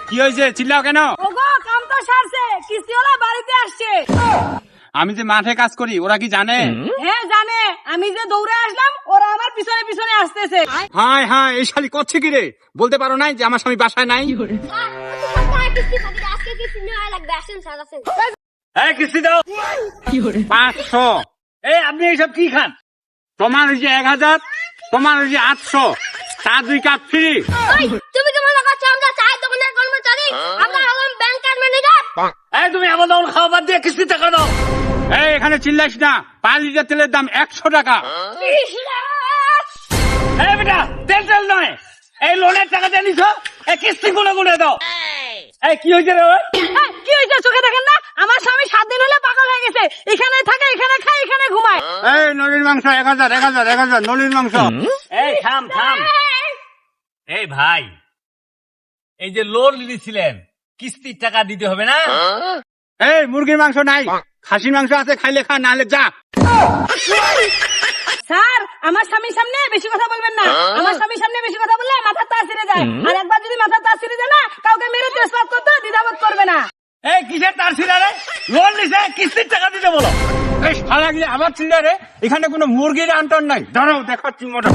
কি হয়েছে, চিল্লাও কেন? ওগো কাম তো সারছে, কিস্তিওয়ালা বাড়িতে আসছে। আমি যে মাঠে কাজ করি, ওরা কি জানে? হ্যাঁ জানে, আমি যে দৌড়ে আসলাম ওরা আমার পিছনে পিছনে আসতেছে। হাই হাই, এই শালি করছে কি রে? বলতে পারো নাই যে আমার স্বামী বাসায় নাই? এই কিস্তি দাও 500। এই আপনি এইসব কি খান? তোমার হয়েছে 1000, তোমার হয়েছে 800, চা 2 কাপ ফ্রি। তুমি কি মনে করছো আমরা চায়ের দোকানের কর্মচারী? আমরা হলাম ব্যাংকের ম্যানেজার। এই তুমি আমার দাও খাওয়া বাদ দিয়ে কিস্তি টাকা দাও। এই এখানে চিল্লাইস না, 5 লিটার তেলের দাম 100 টাকা। এই বেটা, তেল নয়, এই লোনের টাকা দিয়ে নিছো, এই কিস্তি গুলো গুলো দাও। এই কি হয়েছে রে? কি হয়েছে চোখে দেখেন না? আমার স্বামী 7 দিন হলে পাগল হয়ে গেছে, এখানে থাকে, এখানে খায়, এখানে ঘুমায়। এই নলির মাংস 1000 নলির মাংস। এই থাম। এই ভাই, এই যে লোন নিয়েছিলেন, কিস্তির টাকা দিতে হবে না? এই মুরগির মাংস নাই, খাসির মাংস আছে, খাইলে খা, নাহলে যা। স্যার আমার স্বামীর সামনে বেশি কথা বলবেন না, আমার স্বামীর সামনে বেশি কথা বললে মাথার তার ছিঁড়ে যায়, আর একবার যদি মাথার তার ছিঁড়ে যায় না, কাউকে মেরে তেজপাত করতে দ্বিধাবোধ করবে না। এই কিসের তার ছিঁড়া রে? লোন নিছে, কিস্তির টাকা দিতে বলো। এই সারা গিয়ে আবার ছিঁড়া রে, এখানে কোনো মুরগির আন্তর নাই। দাঁড়াও দেখাচ্ছি মোটা।